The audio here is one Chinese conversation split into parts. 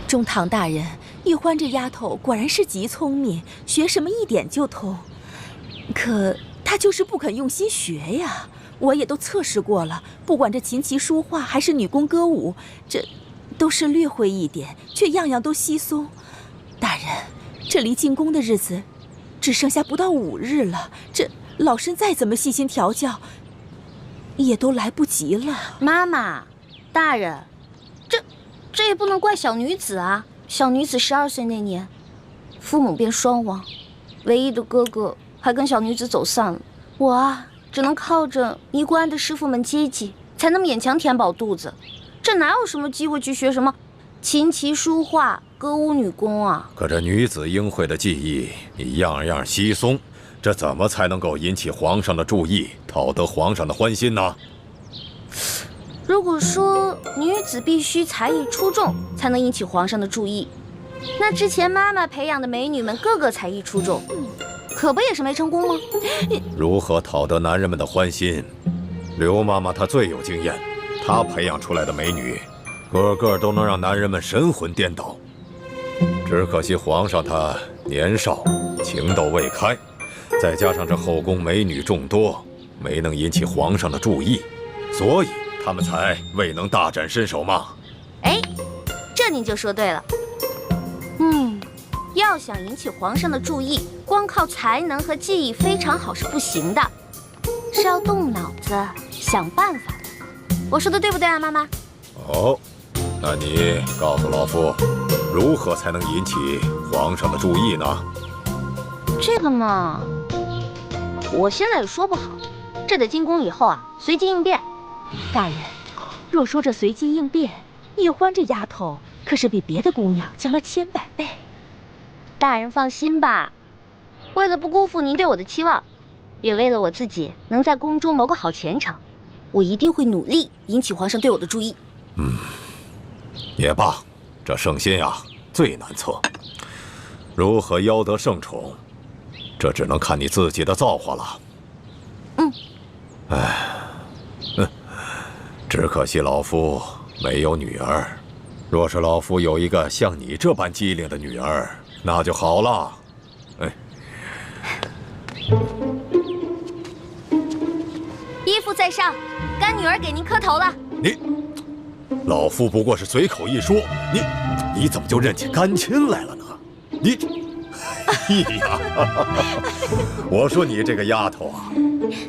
中堂大人，玉欢这丫头果然是极聪明，学什么一点就通。可她就是不肯用心学呀。我也都测试过了，不管这琴棋书画还是女工歌舞，这都是略会一点，却样样都稀松。大人，这离进宫的日子只剩下不到5日了，这老身再怎么细心调教，也都来不及了。妈妈，大人，这也不能怪小女子啊。小女子12岁那年，父母便双亡，唯一的哥哥还跟小女子走散了。我啊，只能靠着尼姑庵的师傅们接济，才能勉强填饱肚子。这哪有什么机会去学什么琴棋书画、歌舞女工啊？可这女子应会的技艺，你样样稀松，这怎么才能够引起皇上的注意，讨得皇上的欢心呢？如果说女子必须才艺出众才能引起皇上的注意，那之前妈妈培养的美女们个个才艺出众，可不也是没成功吗？如何讨得男人们的欢心？刘妈妈她最有经验，她培养出来的美女，个个都能让男人们神魂颠倒。只可惜皇上他年少，情窦未开，再加上这后宫美女众多，没能引起皇上的注意，所以他们才未能大展身手嘛。哎，这您就说对了。要想引起皇上的注意，光靠才能和技艺非常好是不行的，是要动脑子想办法的。我说的对不对啊，妈妈？哦，那你告诉老夫，如何才能引起皇上的注意呢？这个嘛，我现在也说不好，这得进宫以后啊，随机应变。大人，若说这随机应变，叶欢这丫头可是比别的姑娘强了千百倍。大人放心吧，为了不辜负您对我的期望，也为了我自己能在宫中谋个好前程，我一定会努力引起皇上对我的注意。也罢，这圣心呀最难测，如何邀得圣宠，这只能看你自己的造化了。只可惜老夫没有女儿，若是老夫有一个像你这般机灵的女儿，那就好了。依父在上，干女儿给您磕头了。老夫不过是随口一说，你怎么就认起干亲来了呢？哎呀，我说你这个丫头啊，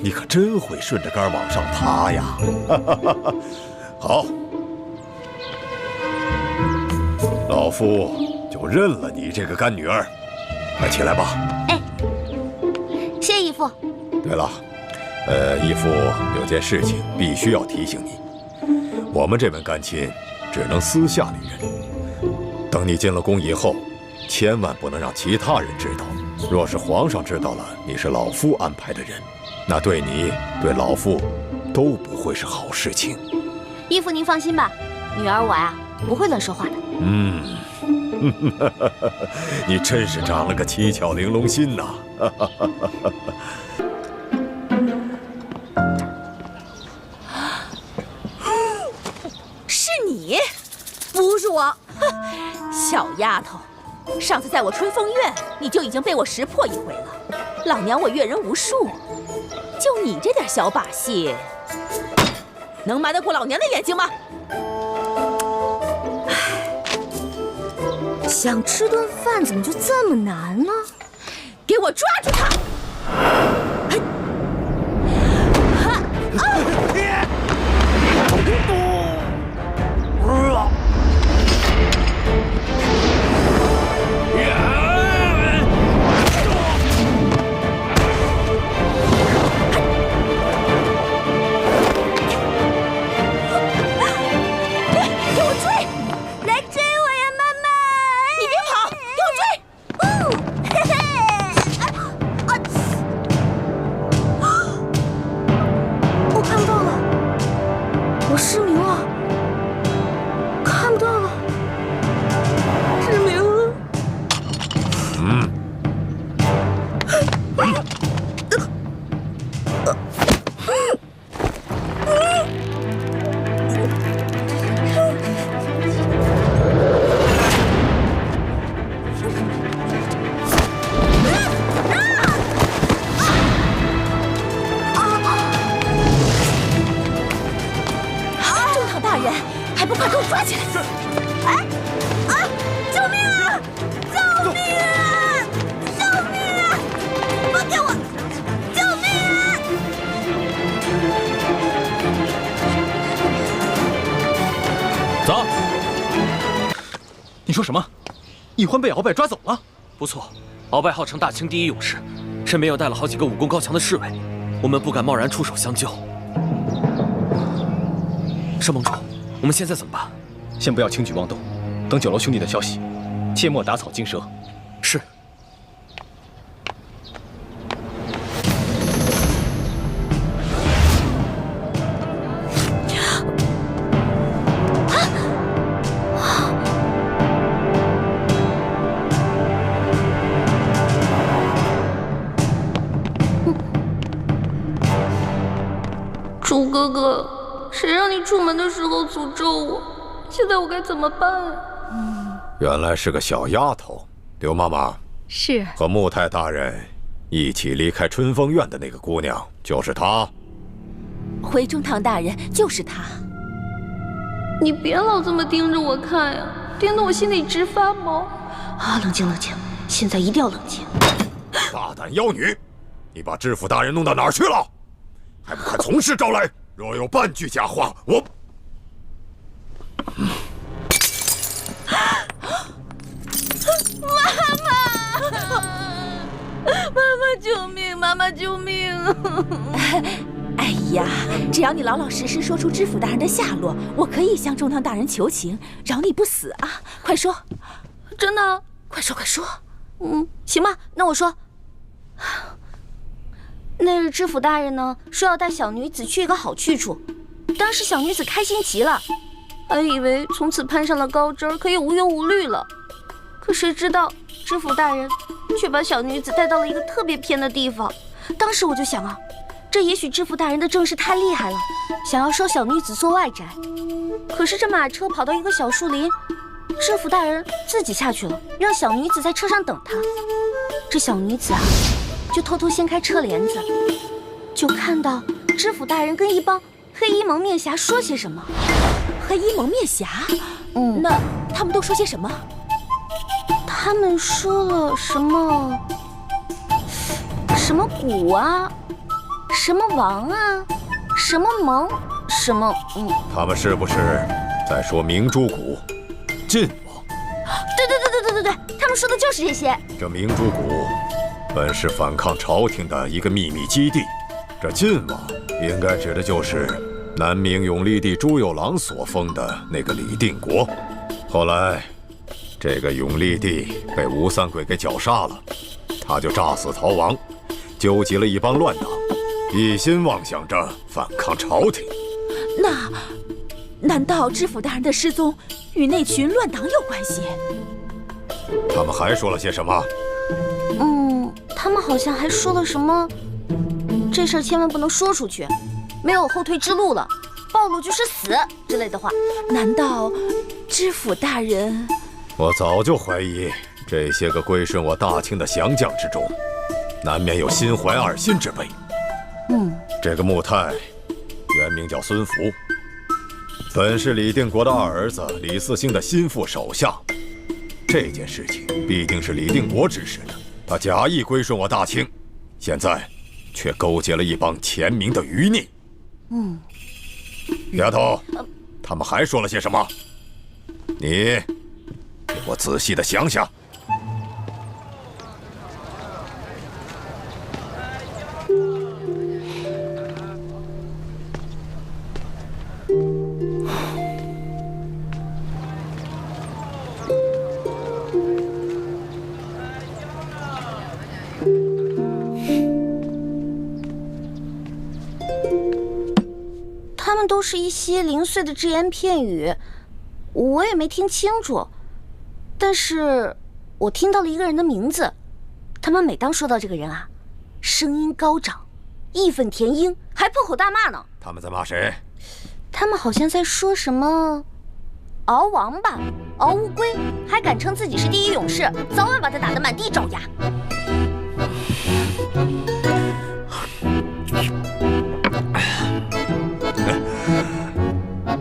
你可真会顺着杆往上爬呀！好，老夫就认了你这个干女儿。快起来吧。哎，谢义父。对了，义父有件事情必须要提醒你，我们这门干亲只能私下里认，等你进了宫以后，千万不能让其他人知道。若是皇上知道了你是老夫安排的人，那对你对老夫都不会是好事情。义父您放心吧，女儿我呀不会乱说话的。你真是长了个七巧玲珑心呐！是你？不是我，小丫头，上次在我春风院，你就已经被我识破一回了。老娘我阅人无数，就你这点小把戏，能瞒得过老娘的眼睛吗？想吃顿饭怎么就这么难呢？给我抓住他！哎还不快给我抓起来！是。哎，啊！救命啊！救命啊！救命啊！放开我！救命啊！走。你说什么？易欢被鳌拜抓走了？不错，鳌拜号称大清第一勇士，身边又带了好几个武功高强的侍卫，我们不敢贸然出手相救。申盟主，我们现在怎么办？先不要轻举妄动，等九楼兄弟的消息，切莫打草惊蛇。是。楚哥哥，谁让你出门的时候诅咒我？现在我该怎么办啊？原来是个小丫头。刘妈妈，是和穆太大人一起离开春风院的那个姑娘，就是她。回中堂大人，就是她。你别老这么盯着我看呀，盯得我心里直发毛。啊，冷静冷静，现在一定要冷静。大胆妖女，你把知府大人弄到哪儿去了？还不快从实招来！若有半句假话，我……妈妈救命！妈妈救命！哎呀，只要你老老实实说出知府大人的下落，我可以向中堂大人求情，饶你不死啊！快说！真的？快说快说！行吧，那我说。那日知府大人呢，说要带小女子去一个好去处，当时小女子开心极了，还以为从此攀上了高枝儿，可以无忧无虑了。可谁知道知府大人却把小女子带到了一个特别偏的地方。当时我就想啊，这也许知府大人的正事太厉害了，想要收小女子做外宅。可是这马车跑到一个小树林，知府大人自己下去了，让小女子在车上等他。这小女子啊，就偷偷掀开车帘子，就看到知府大人跟一帮黑衣蒙面侠说些什么。黑衣蒙面侠？那他们都说些什么？他们说了什么？什么谷啊，什么王啊，什么蒙，什么……他们是不是在说明珠谷、晋王？对，他们说的就是这些。这明珠谷本是反抗朝廷的一个秘密基地，这晋王应该指的就是南明永历帝朱由榔所封的那个李定国。后来，这个永历帝被吴三桂给绞杀了，他就诈死逃亡，纠集了一帮乱党，一心妄想着反抗朝廷。那难道知府大人的失踪与那群乱党有关系？他们还说了些什么？他们好像还说了什么，这事儿千万不能说出去，没有后退之路了，暴露就是死之类的话。难道知府大人？我早就怀疑这些个归顺我大清的降将之中，难免有心怀二心之辈。这个穆泰原名叫孙福，本是李定国的二儿子李嗣兴的心腹手下。这件事情必定是李定国指使的，他假意归顺我大清，现在却勾结了一帮前明的余孽。丫头，他们还说了些什么？你给我仔细的想想。他们都是一些零碎的只言片语，我也没听清楚，但是我听到了一个人的名字。他们每当说到这个人啊，声音高涨，义愤填膺，还破口大骂呢。他们在骂谁？他们好像在说什么敖王吧，敖乌龟，还敢称自己是第一勇士，早晚把他打得满地找牙。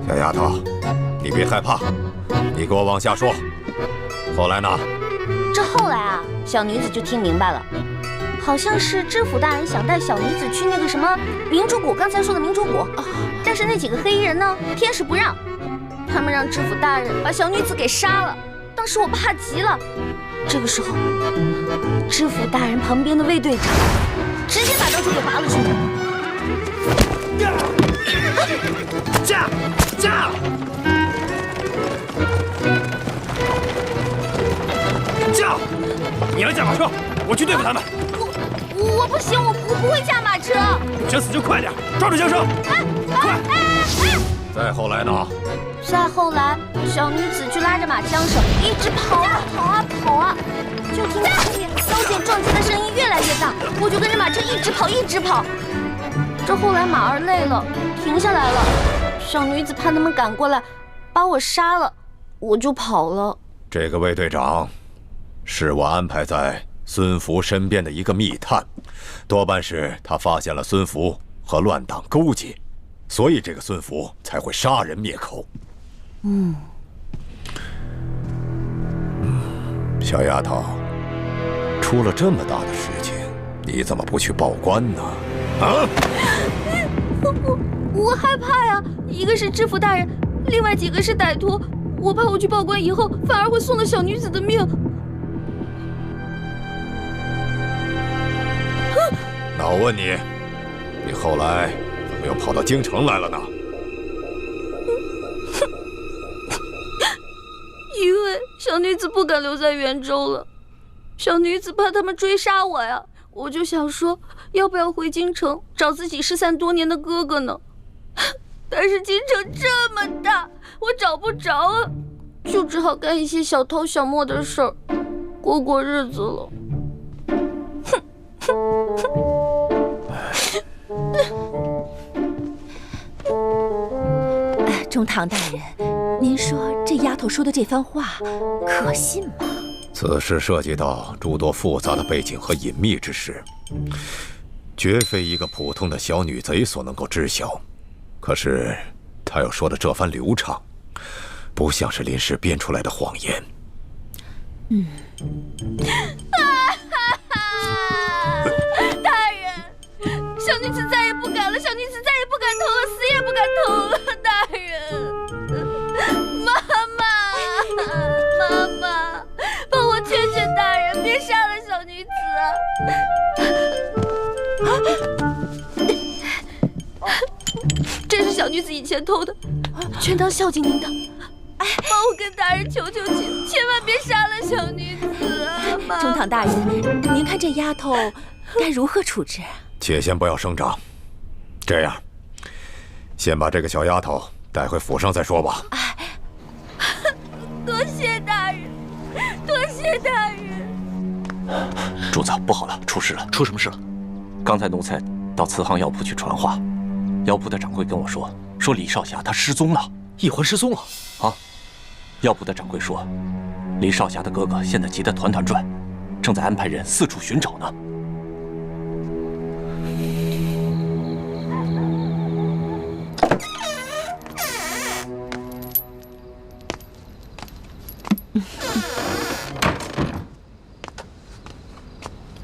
小丫头，你别害怕，你给我往下说。后来呢？这后来啊，小女子就听明白了，好像是知府大人想带小女子去那个什么明珠谷，刚才说的明珠谷，但是那几个黑衣人呢，偏是不让，他们让知府大人把小女子给杀了。当时我怕极了，这个时候，知府大人旁边的卫队长直接把刀就给拔了出来。驾！驾！你来驾马车，我去对付他们。我不行，我不会驾马车。想死就快点，抓住缰绳！快！再后来呢？再后来，小女子就拉着马缰绳，一直跑啊，就听到后面刀剑撞击的声音越来越大，我就跟着马车一直跑。这后来马儿累了，停下来了。小女子怕他们赶过来，把我杀了，我就跑了。这个卫队长，是我安排在孙福身边的一个密探，多半是他发现了孙福和乱党勾结，所以这个孙福才会杀人灭口。小丫头，出了这么大的事情，你怎么不去报官呢？啊！我害怕呀，一个是知府大人，另外几个是歹徒，我怕我去报官以后，反而会送了小女子的命。那我问你，你后来怎么又跑到京城来了呢？因为小女子不敢留在袁州了，小女子怕他们追杀我呀，我就想说，要不要回京城找自己失散多年的哥哥呢？但是京城这么大，我找不着啊，就只好干一些小偷小摸的事儿，过日子了。中堂大人，您说这丫头说的这番话可信吗？此事涉及到诸多复杂的背景和隐秘之事，绝非一个普通的小女贼所能够知晓。可是她要说的这番流畅，不像是临时编出来的谎言。大人，小女子再也不敢了，小女子再也不敢偷了，死也不敢偷了。大人，妈妈，帮我劝劝大人，别杀了小女子啊！这是小女子以前偷的，全当孝敬您的。帮我跟大人求求情，千万别杀了小女子啊！妈妈，中堂大人，您看这丫头该如何处置？且先不要声张，这样，先把这个小丫头带回府上再说吧。多谢大人，多谢大人。主子，不好了，出事了！出什么事了？刚才奴才到慈航药铺去传话，药铺的掌柜跟我说李少侠他失踪了。易欢失踪了啊！药铺的掌柜说，李少侠的哥哥现在急得团团转，正在安排人四处寻找呢。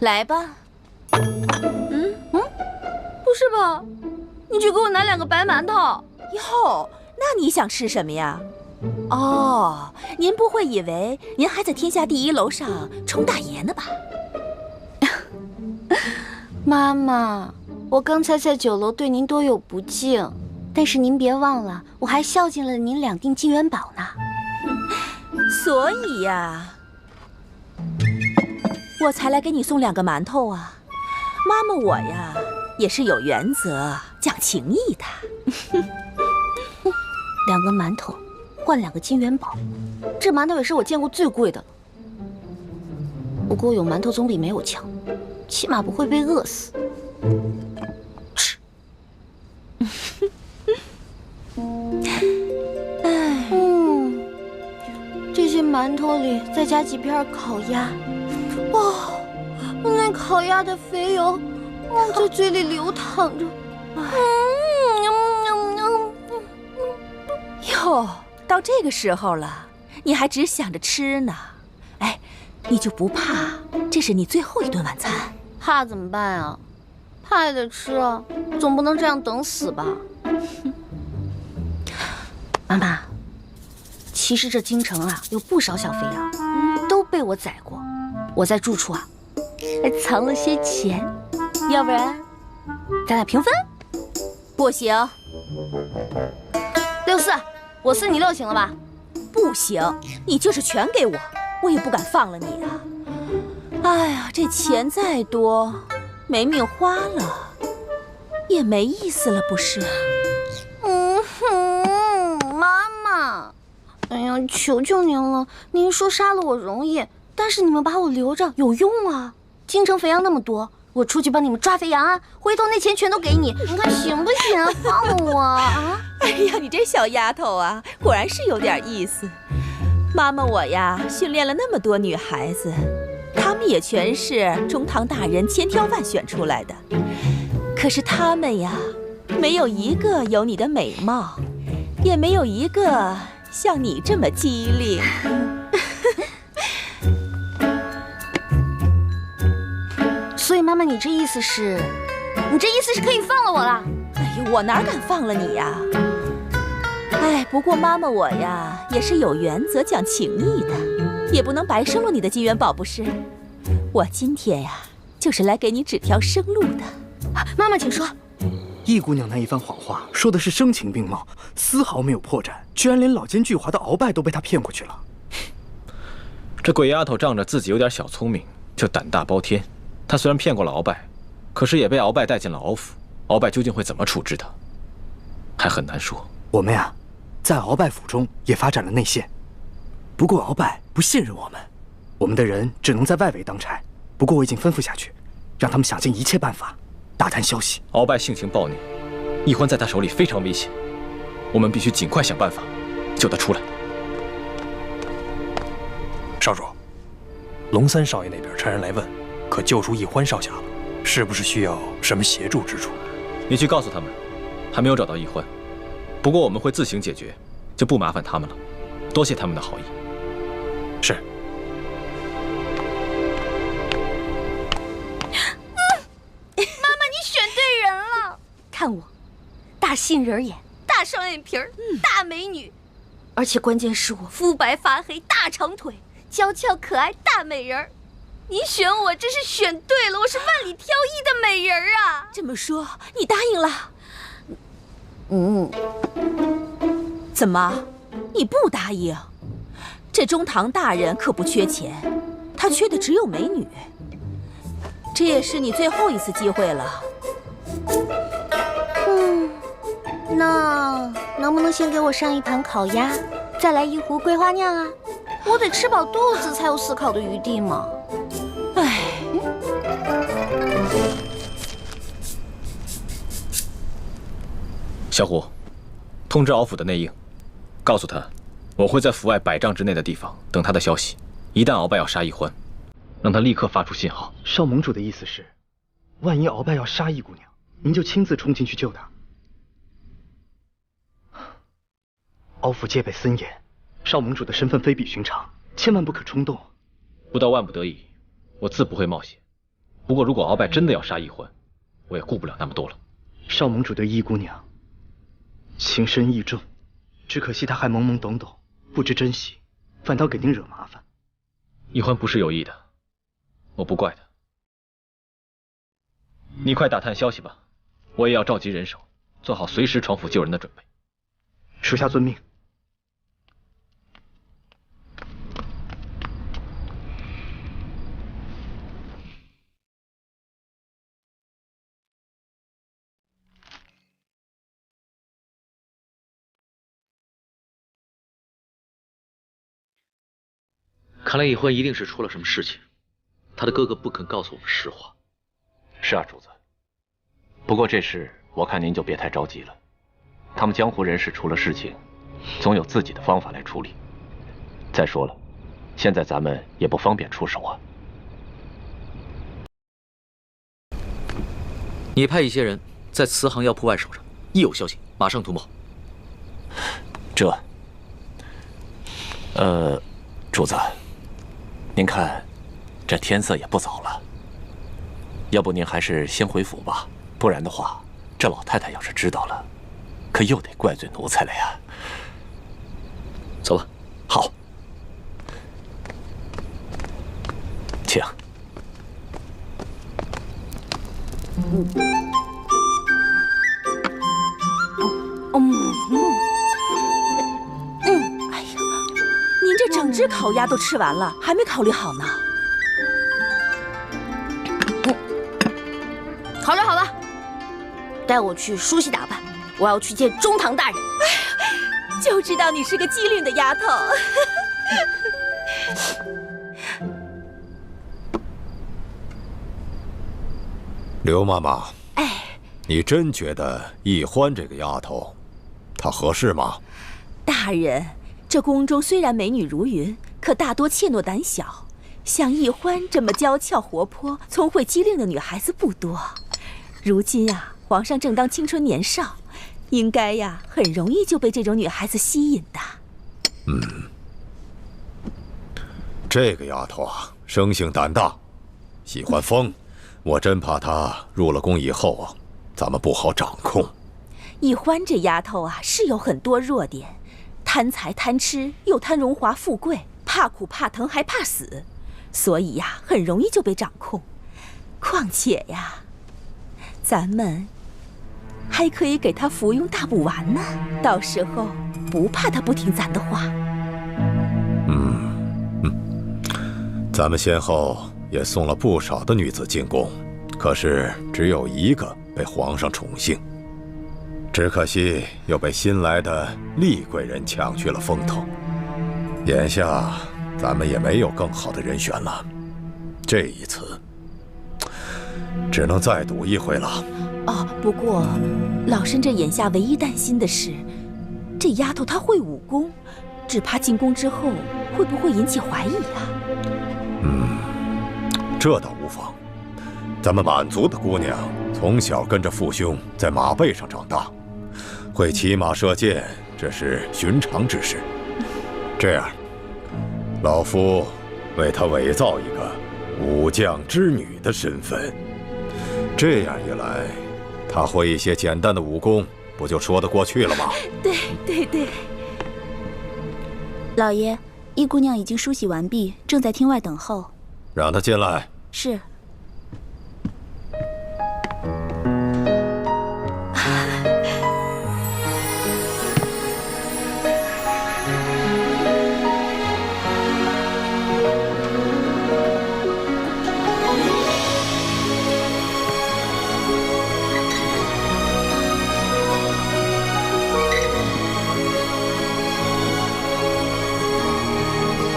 来吧。不是吧？你去给我拿2个白馒头。哟，那你想吃什么呀？哦，您不会以为您还在天下第1楼上冲大爷呢吧？妈妈，我刚才在9楼对您多有不敬，但是您别忘了，我还孝敬了您2锭金元宝呢。所以呀，我才来给你送2个馒头啊。妈妈我呀，也是有原则、讲情义的。2个馒头换2个金元宝，这馒头也是我见过最贵的了。不过有馒头总比没有强，起码不会被饿死。吃。这些馒头里再加几片烤鸭，哇，那烤鸭的肥油在嘴里流淌着。哟，到这个时候了，你还只想着吃呢。哎，你就不怕这是你最后一顿晚餐？怕怎么办啊？怕也得吃啊，总不能这样等死吧？妈妈，其实这京城啊，有不少小肥羊，都被我宰过。我在住处啊，还藏了些钱，要不然咱俩平分？不行64，我4你6行了吧？不行，你就是全给我，我也不敢放了你啊！哎呀，这钱再多，没命花了，也没意思了，不是？妈妈，哎呀，求求您了，您说杀了我容易，但是你们把我留着有用啊！京城肥羊那么多，我出去帮你们抓肥羊啊，回头那钱全都给你，你看行不行啊？放了我啊！哎呀，你这小丫头啊，果然是有点意思。妈妈我呀，训练了那么多女孩子，她们也全是中堂大人千挑万选出来的。可是她们呀，没有一个有你的美貌，也没有一个像你这么机灵。所以妈妈，你这意思是可以放了我了？哎呀，我哪敢放了你呀？哎，不过妈妈我呀，也是有原则、讲情义的，也不能白收了你的金元宝，不是？我今天呀，就是来给你指条生路的。妈妈，请说。易姑娘那一番谎话，说的是声情并茂，丝毫没有破绽，居然连老奸巨猾的鳌拜都被她骗过去了。这鬼丫头仗着自己有点小聪明，就胆大包天。她虽然骗过了鳌拜，可是也被鳌拜带进了鳌府。鳌拜究竟会怎么处置她，还很难说。我们呀，在鳌拜府中也发展了内线，不过鳌拜不信任我们，我们的人只能在外围当差。不过我已经吩咐下去，让他们想尽一切办法打探消息。鳌拜性情暴虐，易欢在他手里非常危险，我们必须尽快想办法救他出来。少主，龙三少爷那边差人来问，可救出易欢少侠了，是不是需要什么协助之处？你去告诉他们，还没有找到易欢，不过我们会自行解决，就不麻烦他们了。多谢他们的好意。是。妈妈，你选对人了。看我，大杏仁眼，大双眼皮儿，大美女，而且关键是我肤白发黑，大长腿，娇俏可爱，大美人儿。你选我真是选对了，我是万里挑一的美人儿啊！这么说，你答应了？怎么，你不答应？这中堂大人可不缺钱，他缺的只有美女。这也是你最后一次机会了。那能不能先给我上一盘烤鸭，再来一壶桂花酿啊？我得吃饱肚子才有思考的余地嘛。唉，小虎，通知鳌府的内应，告诉他，我会在府外100丈之内的地方等他的消息。一旦鳌拜要杀易欢，让他立刻发出信号。少盟主的意思是，万一鳌拜要杀易姑娘，您就亲自冲进去救她。鳌府戒备森严，少盟主的身份非比寻常，千万不可冲动。不到万不得已，我自不会冒险。不过如果鳌拜真的要杀易欢，我也顾不了那么多了。少盟主对易姑娘情深意重，只可惜她还懵懵懂懂，不知珍惜，反倒给您惹麻烦。易欢不是有意的，我不怪他。你快打探消息吧，我也要召集人手，做好随时闯府救人的准备。属下遵命。看来易欢一定是出了什么事情，他的哥哥不肯告诉我们实话。是啊，主子。不过这事我看您就别太着急了，他们江湖人士出了事情，总有自己的方法来处理。再说了，现在咱们也不方便出手啊。你派一些人在慈航药铺外守着，一有消息马上通报。这主子，您看，这天色也不早了，要不您还是先回府吧，不然的话，这老太太要是知道了，可又得怪罪奴才了呀。走吧。好，请。哎呀，您这整只烤鸭都吃完了，还没考虑好呢。好了好了，带我去梳洗打扮，我要去见中堂大人。就知道你是个机灵的丫头。刘妈妈，哎，你真觉得易欢这个丫头，她合适吗？大人，这宫中虽然美女如云，可大多怯懦胆小。像易欢这么娇俏活泼、聪慧机灵的女孩子不多。如今啊，皇上正当青春年少，应该呀，很容易就被这种女孩子吸引的。这个丫头啊，生性胆大，喜欢疯，我真怕她入了宫以后啊，咱们不好掌控。易欢这丫头啊，是有很多弱点，贪财贪吃，又贪荣华富贵，怕苦怕疼还怕死，所以呀，很容易就被掌控。况且呀，咱们还可以给她服用大补丸呢，到时候不怕她不听咱的话。咱们先后也送了不少的女子进宫，可是只有一个被皇上宠幸，只可惜又被新来的厉贵人抢去了风头。眼下咱们也没有更好的人选了，这一次只能再赌一回了。哦，不过老身这眼下唯一担心的是，这丫头她会武功，只怕进宫之后会不会引起怀疑啊？这倒无妨。咱们满族的姑娘从小跟着父兄在马背上长大，会骑马射箭，这是寻常之事。这样，老夫为她伪造一个武将之女的身份，这样一来，她会一些简单的武功，不就说得过去了吗？对对对。老爷，易姑娘已经梳洗完毕，正在厅外等候。让她进来。是。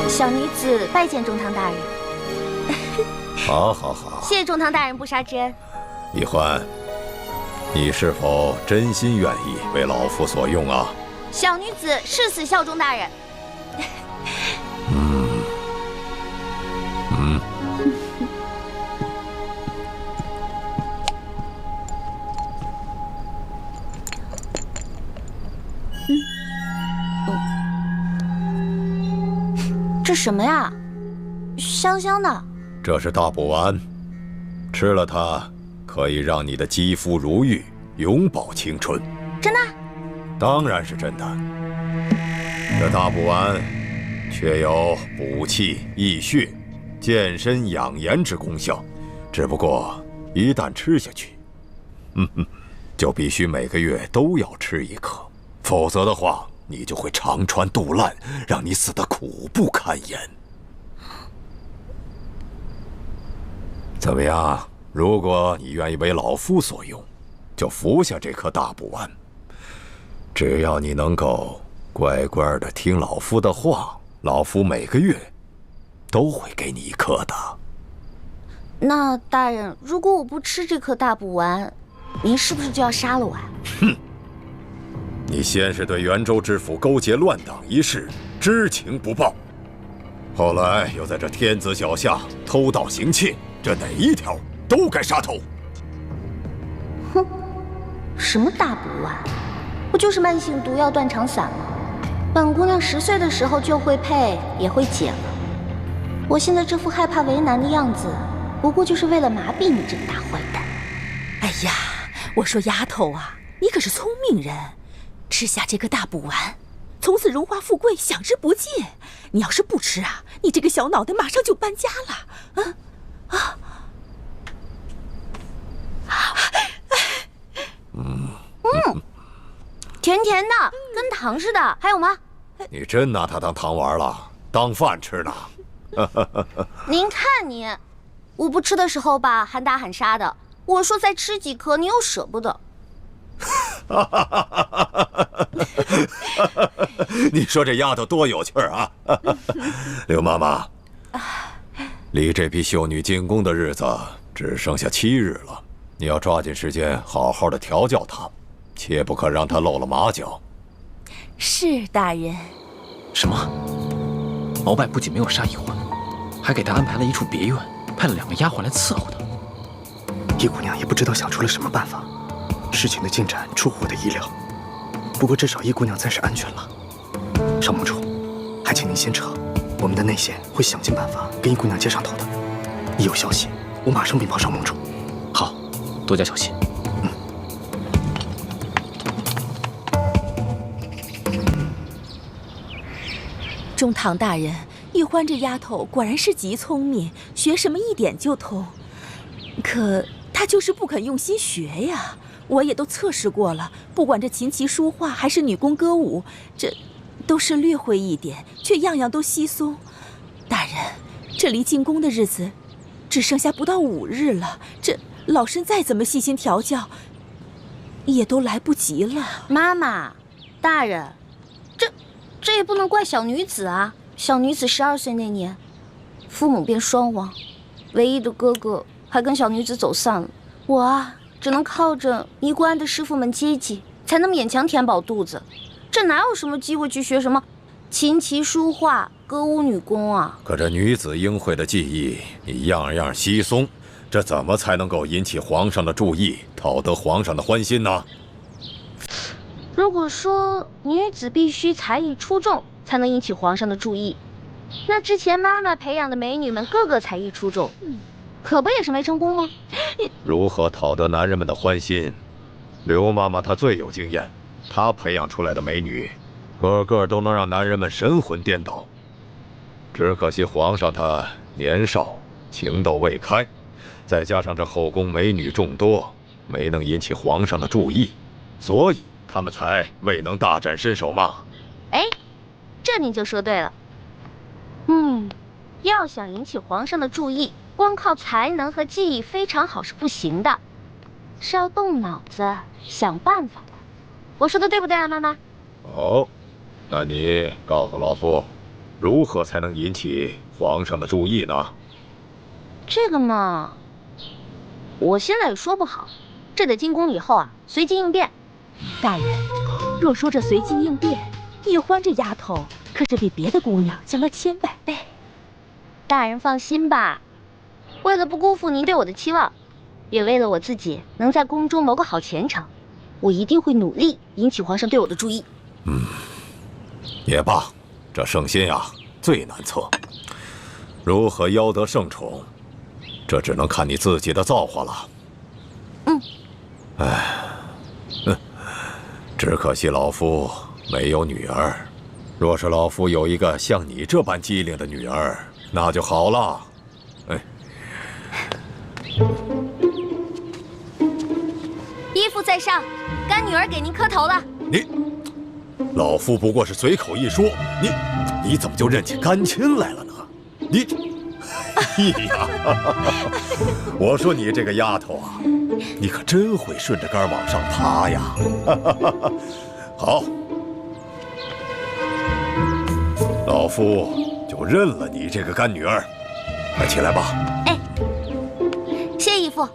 小女子拜见中堂大人。好，好，好。谢谢中堂大人不杀之恩。易欢，你是否真心愿意为老夫所用啊？小女子誓死效忠大人。这什么呀？香香的。这是大补丸，吃了它可以让你的肌肤如玉，永葆青春。真的？当然是真的。这大补丸确有补气益血、健身养颜之功效，只不过一旦吃下去，就必须每个月都要吃一颗，否则的话，你就会肠穿肚烂，让你死得苦不堪言。怎么样？如果你愿意为老夫所用，就服下这颗大补丸。只要你能够乖乖的听老夫的话，老夫每个月都会给你一颗的。那大人，如果我不吃这颗大补丸，您是不是就要杀了我啊？哼！你先是对元州知府勾结乱党一事知情不报，后来又在这天子脚下偷盗行窃，这哪一条都该杀头。哼，什么大补丸？不就是慢性毒药断肠散吗？本姑娘10岁的时候就会配，也会解了。我现在这副害怕为难的样子，不过就是为了麻痹你这个大坏蛋。哎呀，我说丫头啊，你可是聪明人，吃下这个大补丸，从此荣华富贵享之不尽。你要是不吃啊，你这个小脑袋马上就搬家了。甜甜的，跟糖似的。还有吗？你真拿它当糖丸了，当饭吃呢？您看你，我不吃的时候吧，喊打喊杀的。我说再吃几颗，你又舍不得。你说这丫头多有趣啊！刘妈妈，离这批秀女进宫的日子只剩下7日了，你要抓紧时间好好的调教她，切不可让她露了马脚。是大人。什么？鳌拜不仅没有杀易欢，还给他安排了一处别院，派了2个丫鬟来伺候他。易姑娘也不知道想出了什么办法，事情的进展出乎我的意料。不过至少易姑娘暂时安全了。少盟主，还请您先撤，我们的内线会想尽办法跟易姑娘接上头的。一有消息，我马上禀报少盟主。好，多加小心。中堂大人，玉欢这丫头果然是极聪明，学什么一点就通。可她就是不肯用心学呀。我也都测试过了，不管这琴棋书画还是女工歌舞，这都是略会一点，却样样都稀松。大人，这离进宫的日子只剩下不到5日了，这老身再怎么细心调教，也都来不及了。妈妈，大人，这也不能怪小女子啊。小女子12岁那年，父母便双亡，唯一的哥哥还跟小女子走散了。我啊，只能靠着尼姑庵的师傅们接济，才能勉强填饱肚子。这哪有什么机会去学什么琴棋书画、歌舞女工啊？可这女子应会的技艺，你样样稀松，这怎么才能够引起皇上的注意，讨得皇上的欢心呢？如果说女子必须才艺出众才能引起皇上的注意，那之前妈妈培养的美女们个个才艺出众，可不也是没成功吗？如何讨得男人们的欢心？刘妈妈她最有经验，她培养出来的美女，个个都能让男人们神魂颠倒。只可惜皇上他年少，情窦未开，再加上这后宫美女众多，没能引起皇上的注意，所以他们才未能大展身手嘛。哎，这你就说对了。要想引起皇上的注意，光靠才能和技艺非常好是不行的，是要动脑子想办法的。我说的对不对啊，妈妈？好，那你告诉老夫，如何才能引起皇上的注意呢？这个嘛，我现在也说不好，这得进宫以后啊，随机应变。大人，若说这随机应变，易欢这丫头可是比别的姑娘强了千百倍。大人放心吧，为了不辜负您对我的期望，也为了我自己能在宫中谋个好前程，我一定会努力引起皇上对我的注意。也罢，这圣心呀最难测，如何邀得圣宠，这只能看你自己的造化了。只可惜老夫没有女儿，若是老夫有一个像你这般机灵的女儿，那就好了。依父在上，干女儿给您磕头了。老夫不过是随口一说，你怎么就认起干亲来了呢？哎呀，我说你这个丫头啊，你可真会顺着杆往上爬呀！好，老夫就认了你这个干女儿。快起来吧。哎，谢义父。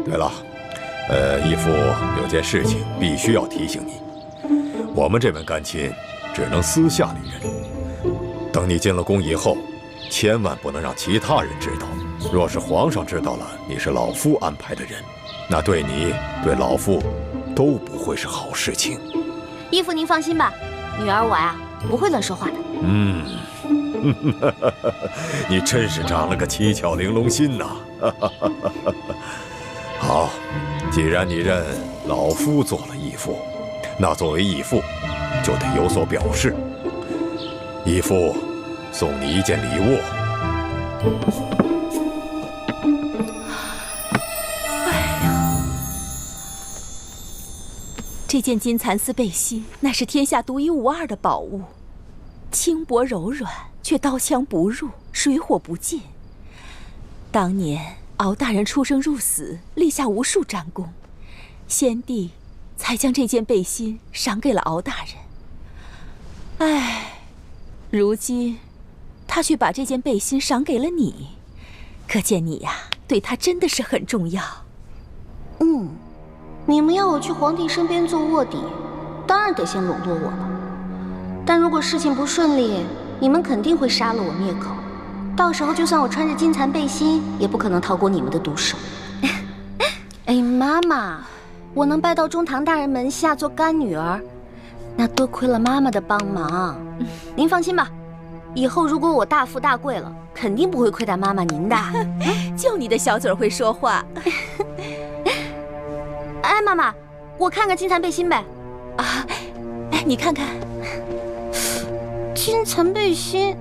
对了，义父有件事情必须要提醒你，我们这门干亲只能私下里认，等你进了宫以后，千万不能让其他人知道。若是皇上知道了你是老夫安排的人，那对你对老夫都不会是好事情。义父您放心吧，女儿我呀不会乱说话的。你真是长了个七窍玲珑心呐！好，既然你认老夫做了义父，那作为义父就得有所表示。义父送你一件礼物。这件金蚕丝背心乃是天下独一无二的宝物，轻薄柔软，却刀枪不入，水火不进。当年敖大人出生入死，立下无数战功，先帝才将这件背心赏给了敖大人。唉，如今他却把这件背心赏给了你，可见你呀，对他真的是很重要。你们要我去皇帝身边做卧底，当然得先笼络我了。但如果事情不顺利，你们肯定会杀了我灭口。到时候就算我穿着金蚕背心，也不可能逃过你们的毒手。哎，妈妈，我能拜到中堂大人门下做干女儿，那多亏了妈妈的帮忙。您放心吧，以后如果我大富大贵了，肯定不会亏待妈妈您的。就你的小嘴会说话。哎，妈妈，我看看金蚕背心呗。啊，哎，你看看，金蚕背心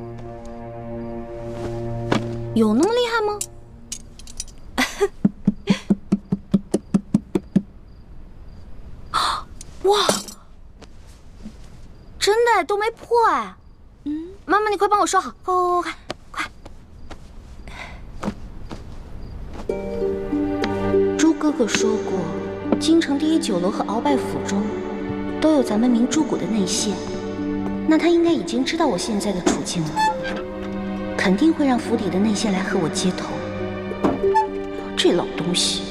有那么厉害吗？哇，真的都没破哎！妈妈，你快帮我收好，快！朱哥哥说过，京城第一酒楼和鳌拜府中都有咱们明珠谷的内线，那他应该已经知道我现在的处境了，肯定会让府里的内线来和我接头。这老东西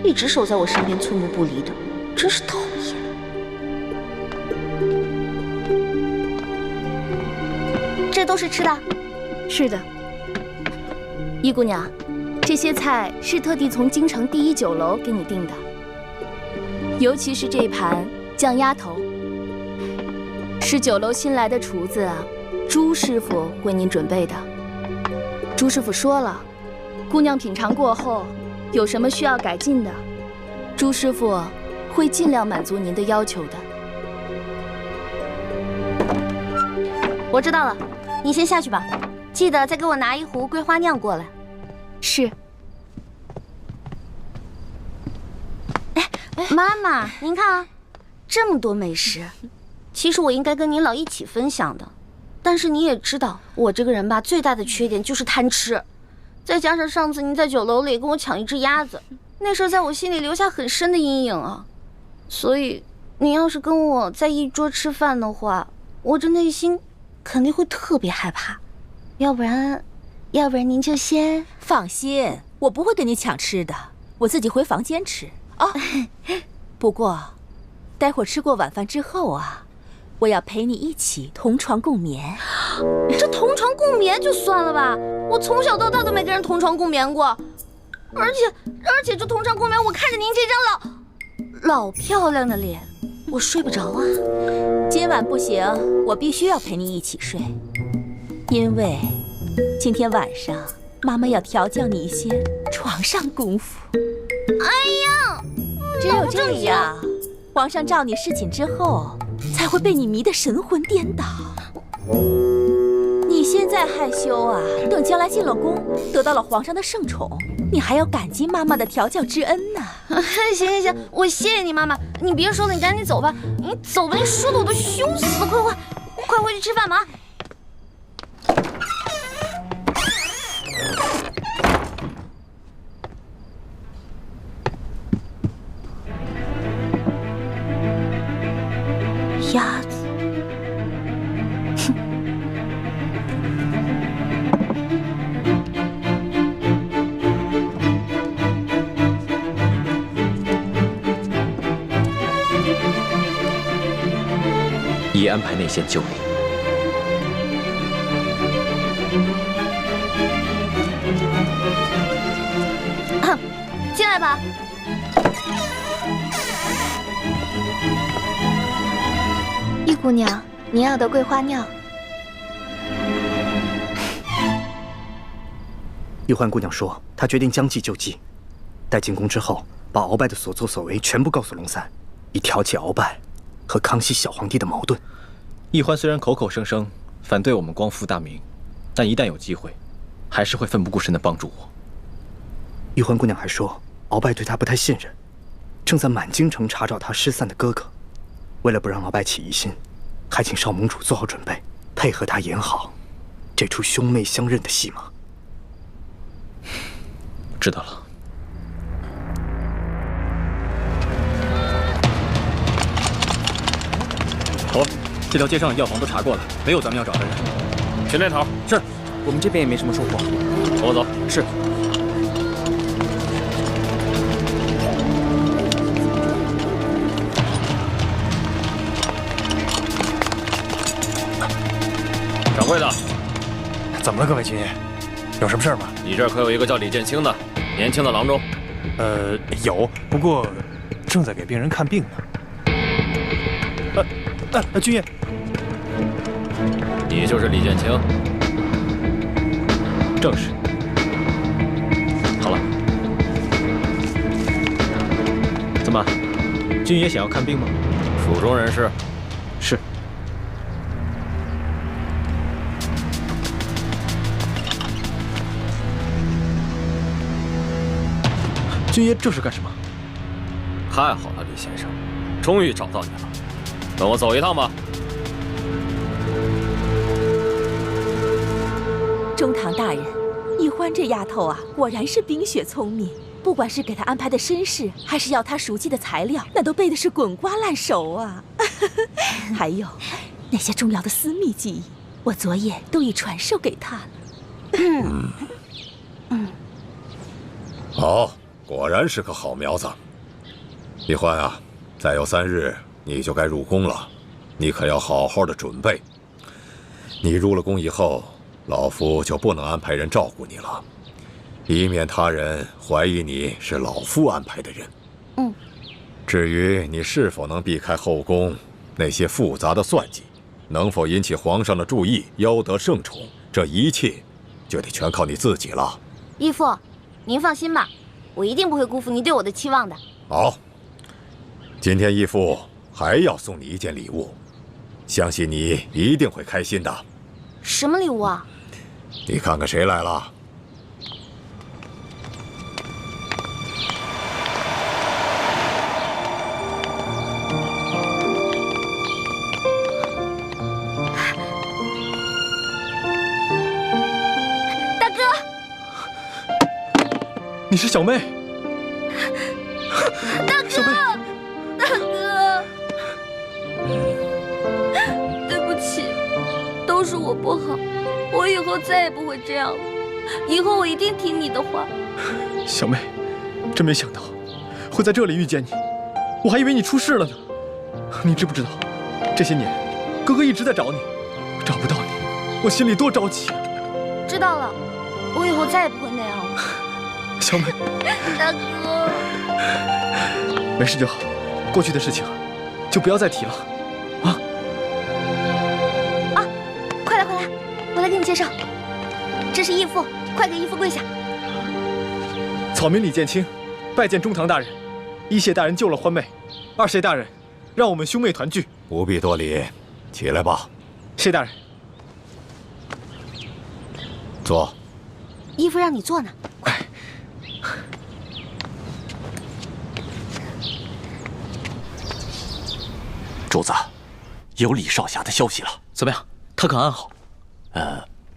一直守在我身边，寸步不离的，真是讨厌。这都是吃的？是的，易姑娘，这些菜是特地从京城第一酒楼给你订的，尤其是这盘酱鸭头，是酒楼新来的厨子朱师傅为您准备的。朱师傅说了，姑娘品尝过后，有什么需要改进的，朱师傅会尽量满足您的要求的。我知道了，你先下去吧，记得再给我拿一壶桂花酿过来。是。妈妈，您看啊，这么多美食，其实我应该跟您老一起分享的。但是你也知道，我这个人吧，最大的缺点就是贪吃。再加上上次您在酒楼里跟我抢一只鸭子，那事在我心里留下很深的阴影啊。所以，您要是跟我在一桌吃饭的话，我这内心肯定会特别害怕。要不然您就先放心，我不会跟你抢吃的，我自己回房间吃。哦，不过，待会儿吃过晚饭之后啊，我要陪你一起同床共眠。这同床共眠就算了吧，我从小到大都没跟人同床共眠过，而且这同床共眠，我看着您这张老漂亮的脸，我睡不着啊。今晚不行，我必须要陪你一起睡，因为今天晚上妈妈要调教你一些床上功夫。哎呀，只有这样，皇上召你侍寝之后，才会被你迷得神魂颠倒。你现在害羞啊，等将来进了宫，得到了皇上的圣宠，你还要感激妈妈的调教之恩呢。行，我谢谢你，妈妈。你别说了，你赶紧走吧。你走吧，你说的我都羞死了。快回去吃饭吧。鸭子，已安排内线救你。进来吧。易姑娘，你要的桂花尿。玉欢姑娘说，她决定将计就计，待进宫之后，把鳌拜的所作所为全部告诉龙三，以挑起鳌拜和康熙小皇帝的矛盾。奕欢虽然口口声声反对我们光复大明，但一旦有机会，还是会奋不顾身地帮助我。玉欢姑娘还说，鳌拜对她不太信任，正在满京城查找他失散的哥哥。为了不让鳌拜起疑心，还请少盟主做好准备，配合他演好这出兄妹相认的戏码。知道了。头，这条街上药房都查过了，没有咱们要找的人。去那头。是，我们这边也没什么收获。跟我走。是。掌柜的，怎么了，各位军爷？有什么事吗？你这儿可有一个叫李建清的年轻的郎中？有，不过正在给病人看病呢。军爷，你就是李建清？正是。好了，怎么，军爷想要看病吗？蜀中人士。是。军爷这是干什么？太好了，李先生，终于找到你了，跟我走一趟吧。中堂大人，奕欢这丫头啊，果然是冰雪聪明。不管是给她安排的身世，还是要她熟悉的材料，那都背的是滚瓜烂熟啊。还有那些重要的私密记忆，我昨夜都已传授给她了。好。果然是个好苗子，奕欢啊，再有3日你就该入宫了，你可要好好的准备。你入了宫以后，老夫就不能安排人照顾你了，以免他人怀疑你是老夫安排的人。至于你是否能避开后宫那些复杂的算计，能否引起皇上的注意，邀得圣宠，这一切就得全靠你自己了。义父，您放心吧。我一定不会辜负你对我的期望的。好，今天义父还要送你一件礼物，相信你一定会开心的。什么礼物啊？你看看谁来了？大哥。你是小妹，大哥，大哥，对不起，都是我不好，我以后再也不会这样了，以后我一定听你的话。小妹，真没想到会在这里遇见你，我还以为你出事了呢。你知不知道，这些年哥哥一直在找你，找不到你，我心里多着急啊。知道了，我以后再也不会那样了。小美，大哥，没事就好，过去的事情就不要再提了，啊！快来快来，我来给你介绍，这是义父，快给义父跪下。草民李建清，拜见中堂大人。一谢大人救了欢妹，二谢大人让我们兄妹团聚。不必多礼，起来吧。谢大人。坐。义父让你坐呢。主子，有李少侠的消息了。怎么样？他可安好？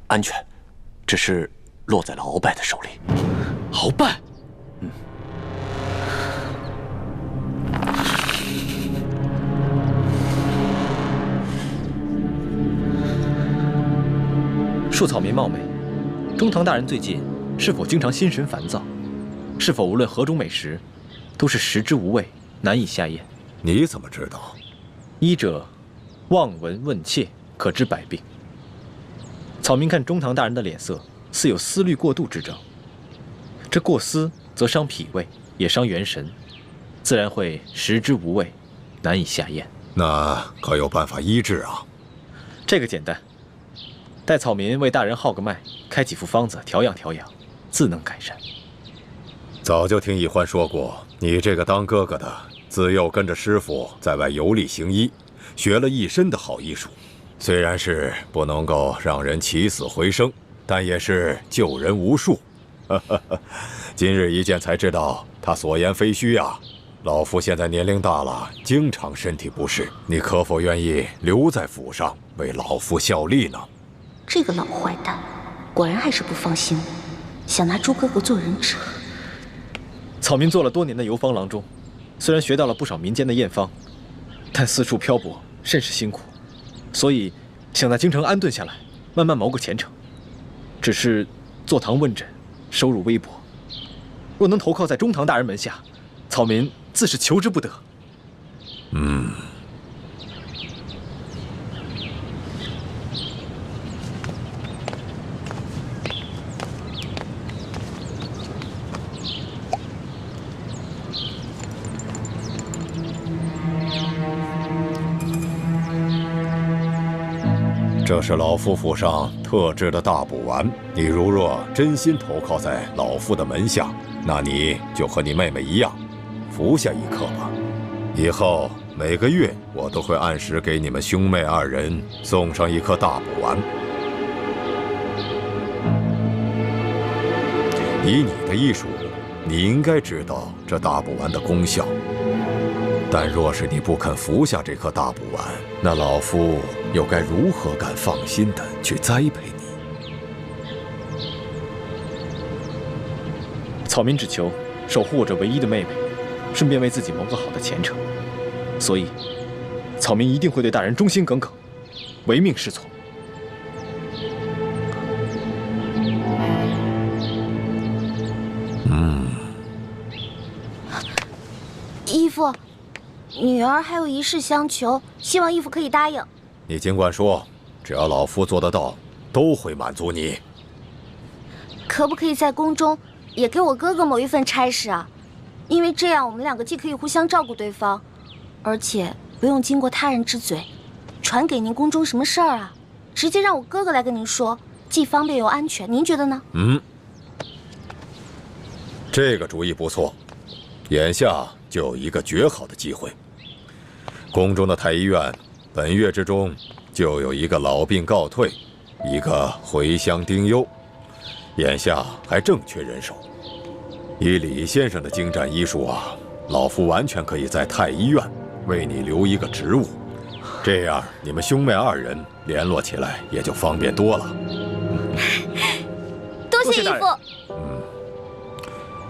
安全，只是落在了鳌拜的手里。鳌拜？恕草民冒昧，中堂大人最近是否经常心神烦躁？是否无论何种美食，都是食之无味，难以下咽？你怎么知道？医者望闻问切，可知百病。草民看中堂大人的脸色，似有思虑过度之症。这过思则伤脾胃，也伤元神，自然会食之无味，难以下咽。那可有办法医治啊？这个简单，待草民为大人号个脉，开几副方子调养调养，自能改善。早就听易欢说过，你这个当哥哥的，自幼跟着师傅在外游历行医，学了一身的好医术。虽然是不能够让人起死回生，但也是救人无数。今日一见才知道，他所言非虚啊。老夫现在年龄大了，经常身体不适，你可否愿意留在府上为老夫效力呢？这个老坏蛋，果然还是不放心我，想拿朱哥哥做人质。草民做了多年的游方郎中，虽然学到了不少民间的验方，但四处漂泊甚是辛苦，所以想在京城安顿下来，慢慢谋个前程。只是坐堂问诊，收入微薄，若能投靠在中堂大人门下，草民自是求之不得。这是老夫府上特制的大补丸，你如若真心投靠在老夫的门下，那你就和你妹妹一样，服下一颗吧。以后每个月我都会按时给你们兄妹二人送上一颗大补丸。以你的医术，你应该知道这大补丸的功效。但若是你不肯服下这颗大补丸，那老夫又该如何敢放心的去栽培你？草民只求守护我这唯一的妹妹，顺便为自己谋个好的前程，所以草民一定会对大人忠心耿耿，唯命是从。义父，女儿还有一事相求，希望义父可以答应。你尽管说，只要老夫做得到，都会满足你。可不可以在宫中也给我哥哥某一份差事啊？因为这样我们两个既可以互相照顾对方，而且不用经过他人之嘴传给您宫中什么事儿啊，直接让我哥哥来跟您说，既方便又安全。您觉得呢？这个主意不错。眼下就有一个绝好的机会，宫中的太医院本月之中就有一个老病告退，一个回乡丁忧，眼下还正缺人手。以李先生的精湛医术啊，老夫完全可以在太医院为你留一个职务，这样你们兄妹二人联络起来也就方便多了。多谢义父。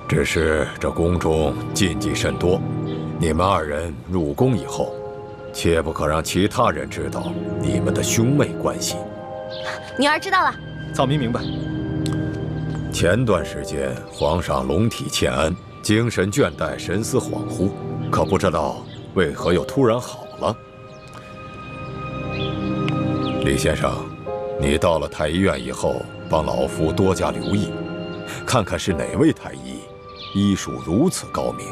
只是这宫中禁忌甚多，你们二人入宫以后，切不可让其他人知道你们的兄妹关系。女儿知道了。草民明白。前段时间皇上龙体欠安，精神倦怠，神思恍惚，可不知道为何又突然好了。李先生，你到了太医院以后，帮老夫多加留意，看看是哪位太医医术如此高明，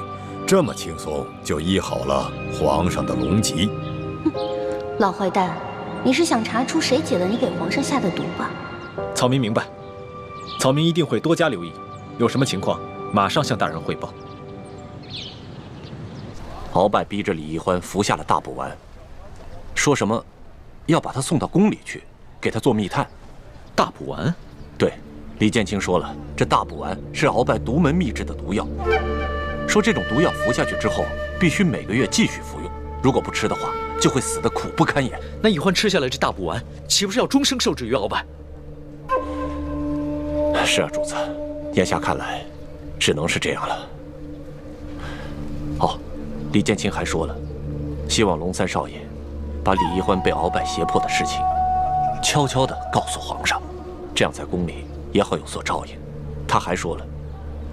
这么轻松就医好了皇上的龙疾。老坏蛋，你是想查出谁解了你给皇上下的毒吧？草民明白，草民一定会多加留意，有什么情况马上向大人汇报。鳌拜逼着李易欢服下了大补丸，说什么要把他送到宫里去，给他做密探。大补丸？对。李建清说了，这大补丸是鳌拜独门秘制的毒药，说这种毒药服下去之后，必须每个月继续服用，如果不吃的话，就会死得苦不堪言。那易欢吃下来这大补丸，岂不是要终生受制于鳌拜？是啊，主子，眼下看来，只能是这样了。哦，李建清还说了，希望龙三少爷把李易欢被鳌拜胁迫的事情，悄悄地告诉皇上，这样在宫里也好有所照应。他还说了，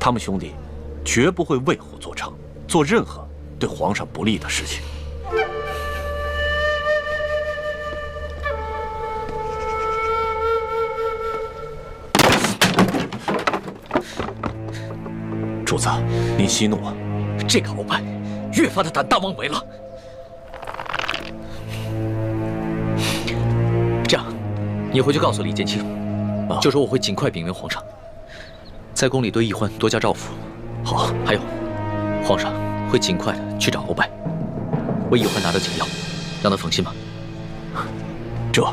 他们兄弟绝不会为虎作伥，做任何对皇上不利的事情。主子，您息怒啊！这个鳌拜越发的胆大妄为了。这你回去告诉李建清，就说我会尽快禀明皇上，在宫里对奕欢多加照拂。好，还有，皇上会尽快的去找鳌拜，为奕欢拿到解药，让他放心吧。这。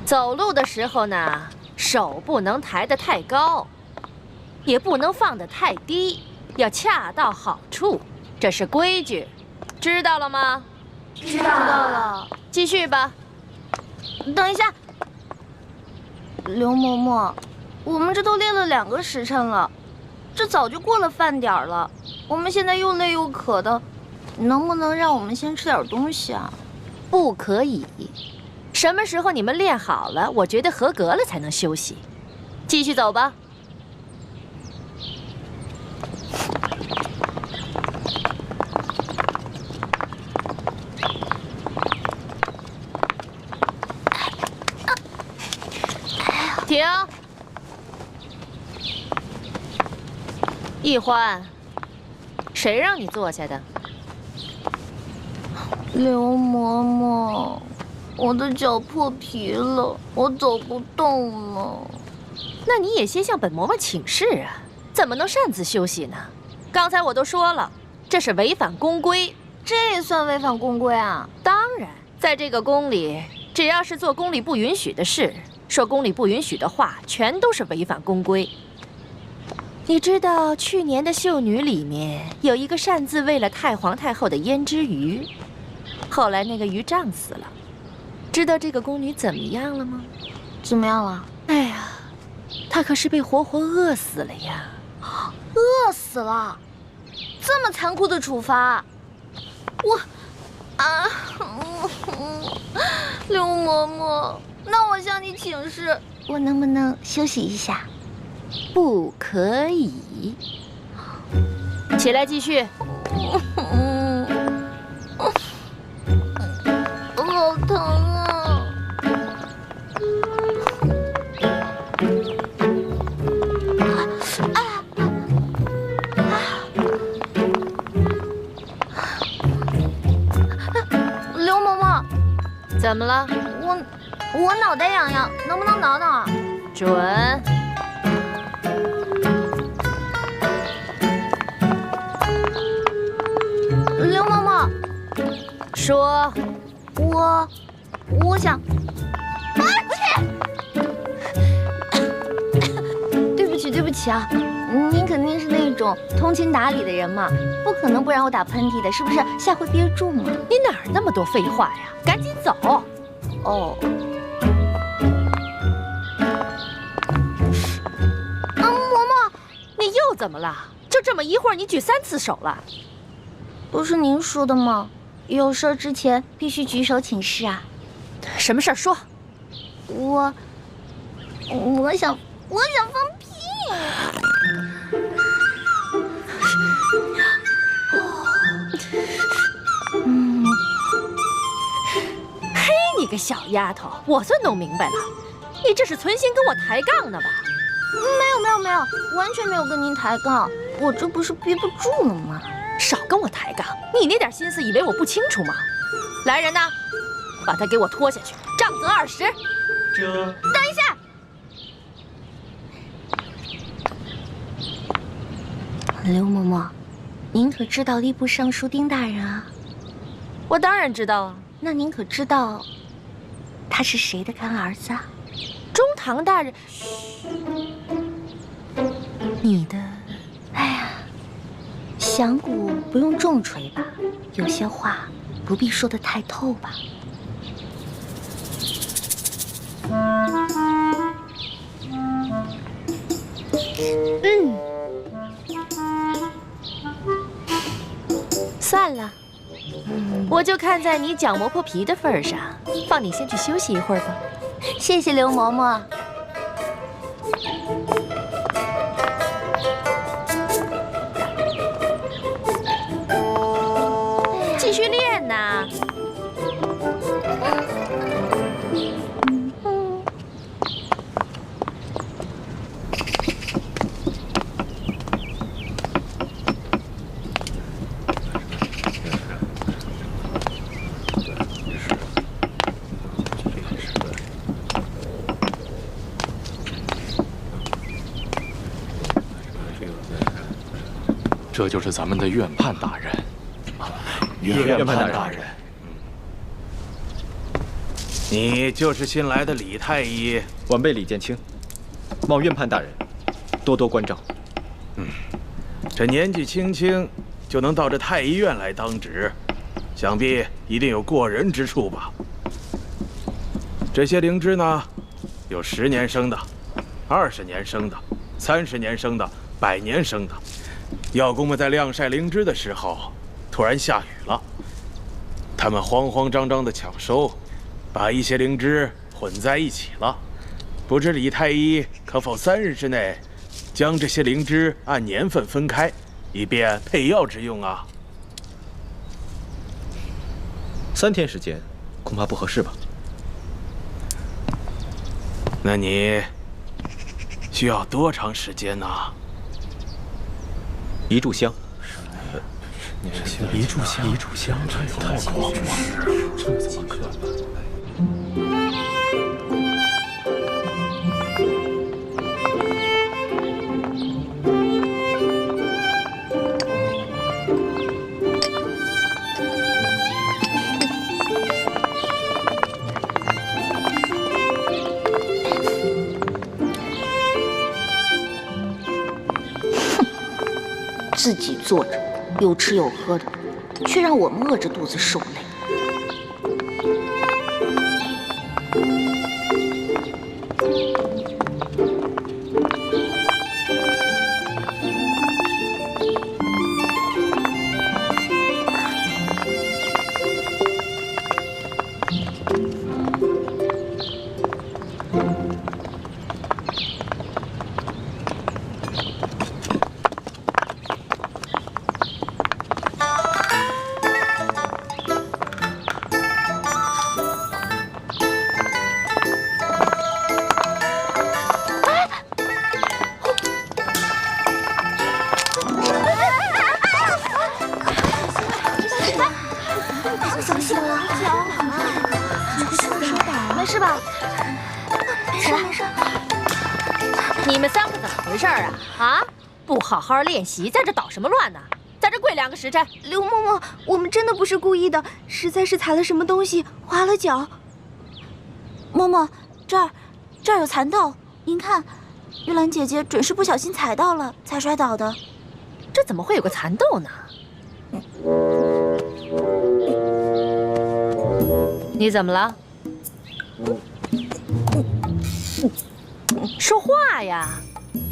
走路的时候呢，手不能抬得太高，也不能放得太低，要恰到好处，这是规矩，知道了吗？知道了。继续吧。等一下，刘嬷嬷，我们这都练了2个时辰了，这早就过了饭点了。我们现在又累又渴的，能不能让我们先吃点东西啊？不可以。 什么时候你们练好了，我觉得合格了才能休息。继续走吧。停！奕欢，谁让你坐下的？刘嬷嬷。 我的脚破皮了，我走不动了。那你也先向本嬷嬷请示啊，怎么能擅自休息呢？刚才我都说了，这是违反宫规。这也算违反宫规啊？当然，在这个宫里，只要是做宫里不允许的事，说宫里不允许的话，全都是违反宫规。你知道去年的秀女里面有一个擅自喂了太皇太后的胭脂鱼，后来那个鱼胀死了。 知道这个宫女怎么样了吗？怎么样了？哎呀，她可是被活活饿死了呀！饿死了，这么残酷的处罚，刘嬷嬷，那我向你请示，我能不能休息一下？不可以。起来继续。好疼啊！刘嬷嬷，怎么了？我脑袋痒痒，能不能挠挠啊？准。刘嬷嬷，说。 我想，对不起啊！您肯定是那种通情达理的人嘛，不可能不让我打喷嚏的，是不是？下回憋住嘛。你哪儿那么多废话呀？赶紧走！哦。嬷嬷，你又怎么了？就这么一会儿，你举3次手了？不是您说的吗？ 有事儿之前必须举手请示啊！什么事儿说？我想放屁！嘿，你个小丫头，我算弄明白了，你这是存心跟我抬杠呢吧？没有，完全没有跟您抬杠，我这不是憋不住了吗？ 少跟我抬杠！你那点心思，以为我不清楚吗？来人呐，把他给我拖下去，杖责20。等一下，刘嬷嬷，您可知道吏部尚书丁大人啊？我当然知道啊。那您可知道他是谁的干儿子啊？中堂大人。你的，哎呀。 响鼓不用重锤吧，有些话不必说得太透吧。算了，我就看在你讲磨破皮的份上，放你先去休息一会儿吧。谢谢刘嬷嬷。继续练呐。这就是咱们的院判大人。院判大人，你就是新来的李太医。晚辈李建清，望院判大人多多关照。这年纪轻轻就能到这太医院来当值，想必一定有过人之处吧？这些灵芝呢，有10年生的、20年生的、30年生的、100年生的。药工们在晾晒灵芝的时候，突然下雨了，他们慌慌张张地抢收，把一些灵芝混在一起了。不知李太医可否3日之内将这些灵芝按年份分开，以便配药之用啊？3天时间，恐怕不合适吧？那你需要多长时间呢？1炷香。1炷香，这也太高了，这怎么可能？自己坐着，有吃有喝的，却让我们饿着肚子受累。没事吧？起来，没事。你们3个怎么回事啊？啊，不好好练习，在这捣什么乱呢？在这跪2个时辰。刘嬷嬷，我们真的不是故意的，实在是踩了什么东西，滑了脚。嬷嬷，这儿有蚕豆，您看，玉兰姐姐准是不小心踩到了，才摔倒的。这怎么会有个蚕豆呢？你怎么了？说话呀！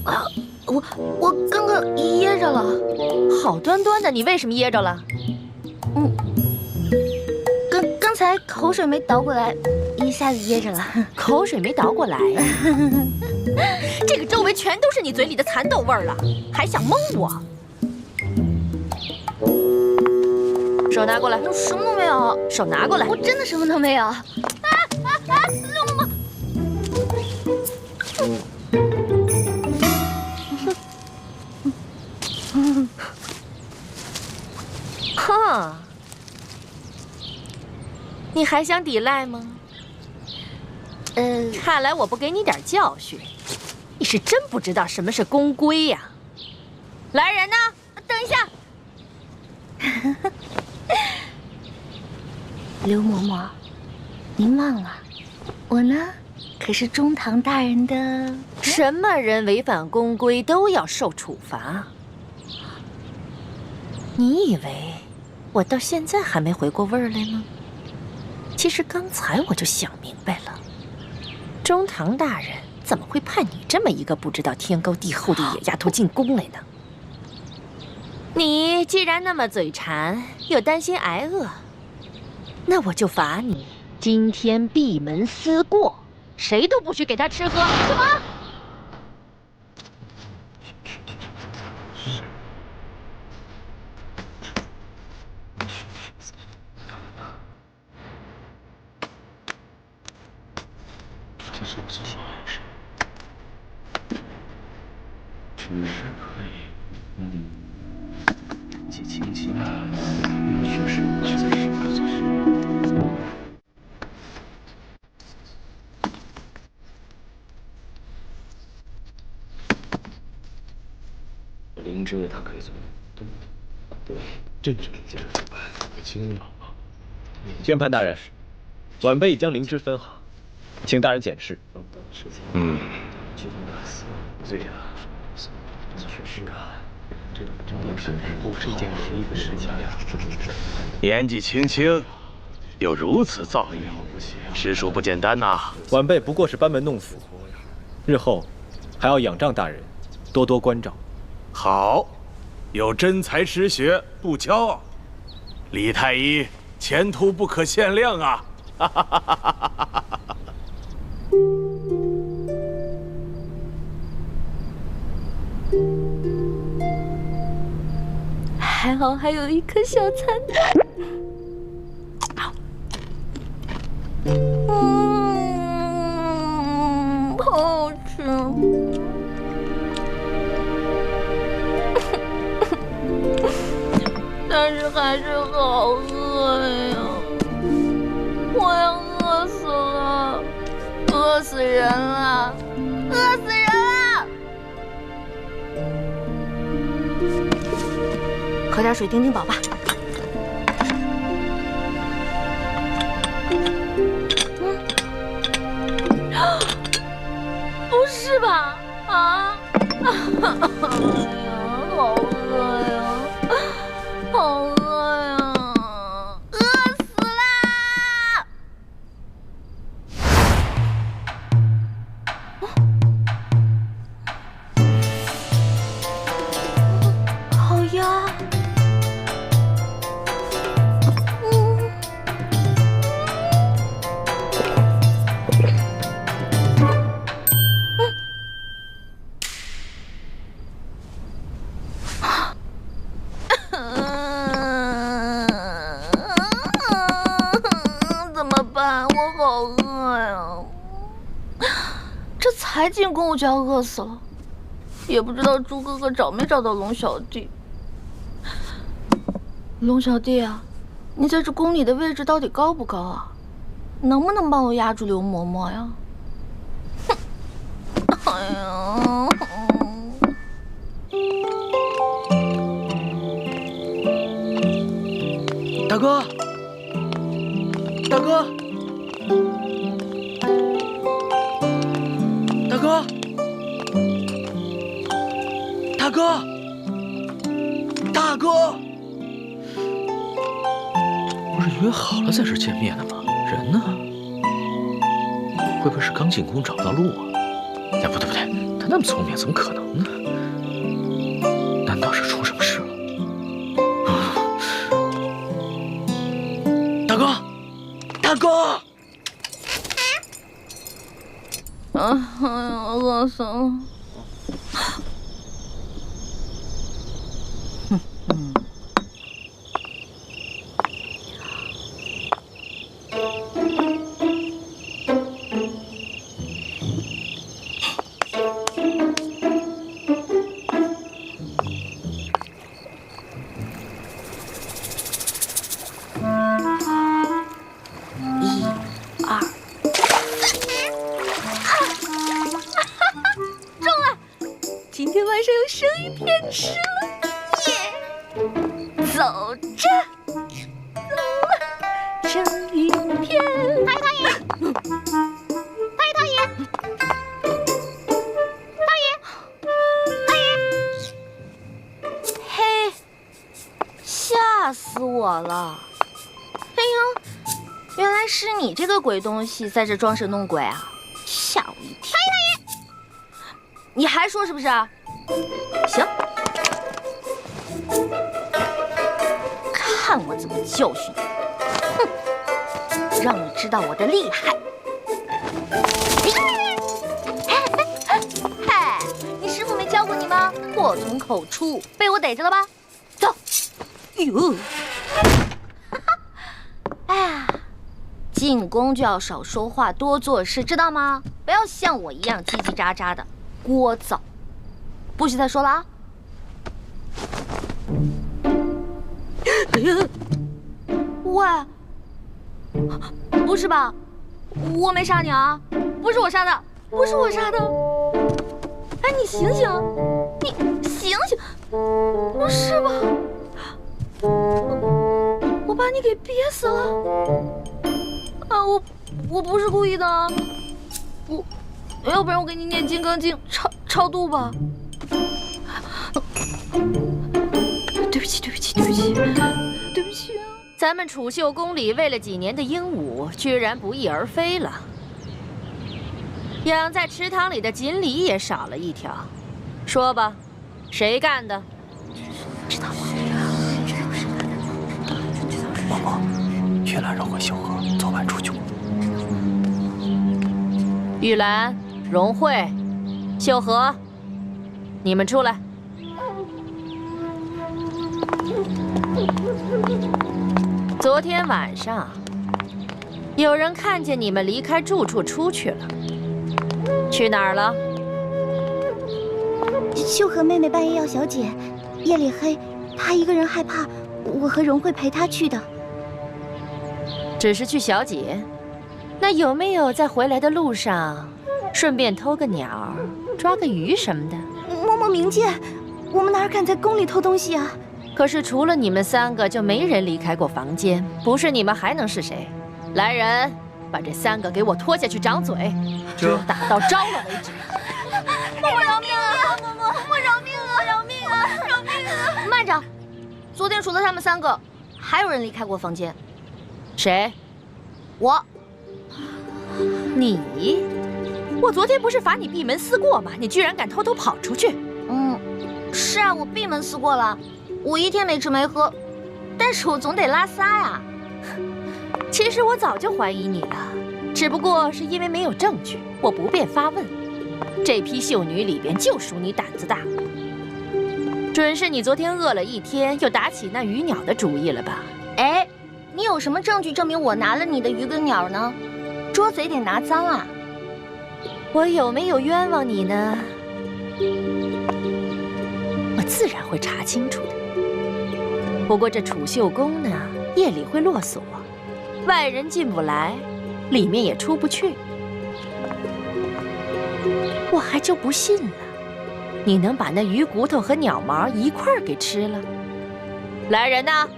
啊，我刚刚噎着了。好端端的，你为什么噎着了？刚才口水没倒过来，一下子噎着了。口水没倒过来呀？这个周围全都是你嘴里的蚕豆味儿了，还想蒙我？手拿过来。我什么都没有。手拿过来。我真的什么都没有。刘嬷嬷。哼，你还想抵赖吗？看来我不给你点教训，你是真不知道什么是公规呀。来人呐，等一下。刘嬷嬷，您忘了，我呢可是中堂大人的。什么人违反公规都要受处罚？你以为我到现在还没回过味儿来吗？其实刚才我就想明白了，中堂大人怎么会派你这么一个不知道天高地厚的野丫头进宫来呢？你既然那么嘴馋，又担心挨饿，那我就罚你今天闭门思过，谁都不许给他吃喝。什么？这是什么？只是可以，记清清啊，确实。灵芝它可以做东，对，这是可清了。宣判大人，晚辈已将灵芝分好，请大人检视。对呀，确实啊，这不是一件容易的事情呀。年纪轻轻，有如此造诣，实属不简单呐。晚辈不过是班门弄斧，日后还要仰仗大人多多关照。好，有真才实学，不骄傲。李太医前途不可限量啊！哈哈哈哈哈哈！还好还有一颗小蚕蛋。好吃。但是还是好饿呀，我要饿死了，饿死人了，饿死人了！喝点水顶顶饱吧。不是吧？啊！哎呀，好饿呀！好饿呀，饿死啦！好呀，才进宫我就要饿死了，也不知道猪哥哥找没找到龙小弟。龙小弟啊，你在这宫里的位置到底高不高啊？能不能帮我压住刘嬷嬷呀？哎呀！大哥，大哥！大哥，大哥，大哥，不是约好了在这见面的吗？人呢？会不会是刚进宫找不到路啊？哎，不对不对，他那么聪明，怎么可能呢？难道是出什么事了？大哥，大哥！哎呀，饿死了！这个鬼东西在这装神弄鬼啊，吓我一跳！你还说是不是？行，看我怎么教训你！哼，让你知道我的厉害！嗨，你师傅没教过你吗？祸从口出，被我逮着了吧？走！哟，哎呀，进宫就要少说话，多做事，知道吗？不要像我一样叽叽喳喳的，聒噪。不许再说了啊！哎呀，喂，不是吧？我没杀你啊！不是我杀的，不是我杀的！哎，你醒醒，你醒醒！不是吧？我把你给憋死了！啊，我不是故意的啊！要不然我给你念《金刚经》超度吧。对不起，对不起，对不起，对不起啊！咱们储秀宫里喂了几年的鹦鹉，居然不翼而飞了。养在池塘里的锦鲤也少了一条。说吧，谁干的？知道吗？嬷嬷，玉兰让回秀禾昨晚出去过。玉兰、荣慧、秀禾，你们出来。昨天晚上，有人看见你们离开住处出去了，去哪儿了？秀禾妹妹半夜要小姐，夜里黑，她一个人害怕，我和荣慧陪她去的。只是去小姐，那有没有在回来的路上，顺便偷个鸟、抓个鱼什么的？嬷嬷明鉴，我们哪敢在宫里偷东西啊？可是除了你们三个，就没人离开过房间。不是你们还能是谁？来人，把这三个给我拖下去掌嘴，打到招了为止。嬷嬷饶命啊！嬷嬷饶命啊！饶命啊！饶命啊！慢着，昨天除了他们三个，还有人离开过房间。谁？我。你？我昨天不是罚你闭门思过吗？你居然敢偷偷跑出去！是啊，我闭门思过了。我一天没吃没喝，但是我总得拉撒呀。其实我早就怀疑你了，只不过是因为没有证据，我不便发问。这批秀女里边就属你胆子大，准是你昨天饿了一天，又打起那鱼鸟的主意了吧？哎，你有什么证据证明我拿了你的鱼跟鸟呢？桌子也得拿脏啊！我有没有冤枉你呢？我自然会查清楚的。不过这储秀宫呢，夜里会落锁，外人进不来，里面也出不去。我还就不信了，你能把那鱼骨头和鸟毛一块儿给吃了？来人呐，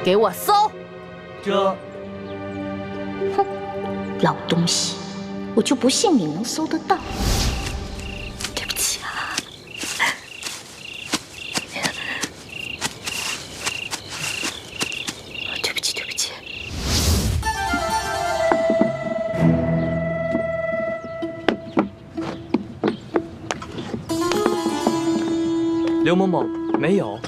给我搜！哼，老东西，我就不信你能搜得到。对不起啊。对不起，对不起。刘某某，没有。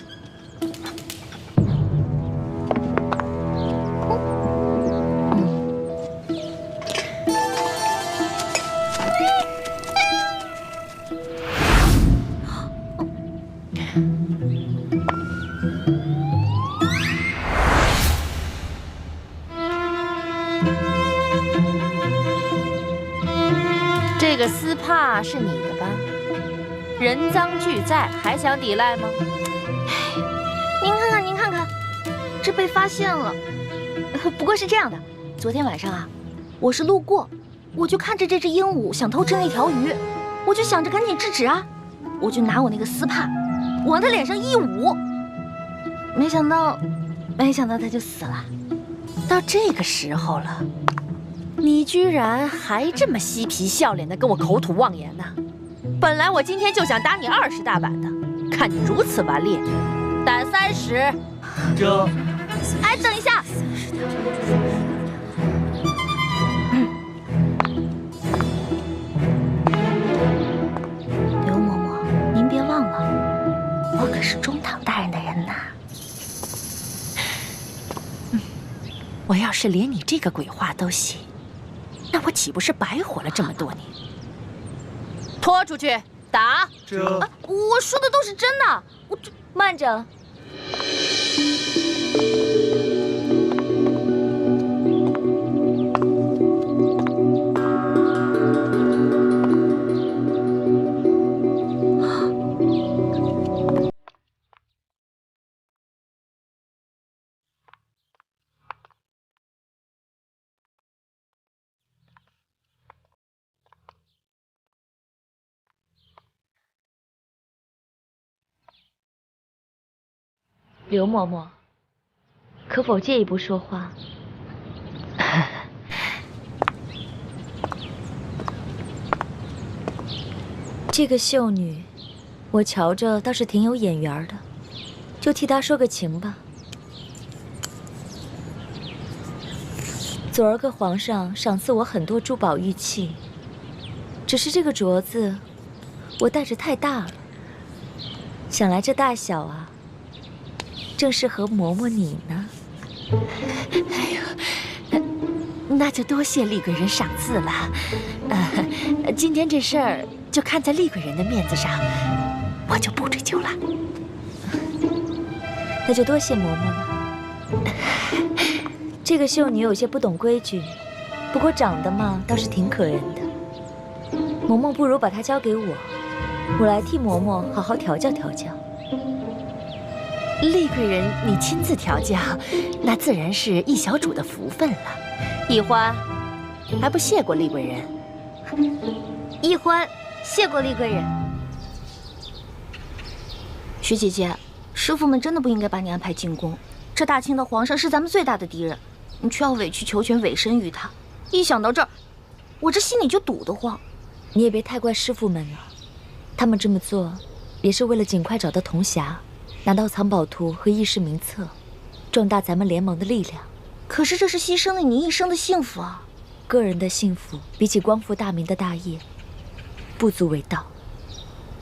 这个丝帕是你的吧？人赃俱在，还想抵赖吗？您看看，您看看，这被发现了。不过是这样的，昨天晚上啊，我是路过，我就看着这只鹦鹉想偷吃那条鱼，我就想着赶紧制止啊，我就拿我那个丝帕往他脸上一捂，没想到他就死了。到这个时候了，你居然还这么嬉皮笑脸的跟我口吐妄言呢！本来我今天就想打你20大板的，看你如此顽劣，胆30。哎，等一下！我要是连你这个鬼话都信，那我岂不是白活了这么多年？拖出去打！我说的都是真的。慢着。刘嬷嬷，可否借一步说话？这个秀女，我瞧着倒是挺有眼缘的，就替她说个情吧。昨儿个皇上赏赐我很多珠宝玉器，只是这个镯子我戴着太大了，想来这大小啊，正适合嬷嬷你呢。哎呦，那就多谢厉贵人赏赐了。今天这事儿就看在厉贵人的面子上，我就不追究了。那就多谢嬷嬷了。这个秀女有些不懂规矩，不过长得嘛倒是挺可人的。嬷嬷不如把她交给我，我来替嬷嬷好好调教调教。厉贵人，你亲自调教，那自然是易小主的福分了。易欢，还不谢过厉贵人？易欢，谢过厉贵人。徐姐姐，师傅们真的不应该把你安排进宫。这大清的皇上是咱们最大的敌人，你却要委曲求全，委身于他。一想到这儿，我这心里就堵得慌。你也别太怪师傅们了，他们这么做也是为了尽快找到铜匣，拿到藏宝图和议事名册，壮大咱们联盟的力量。可是这是牺牲了你一生的幸福啊！个人的幸福比起光复大明的大业，不足为道。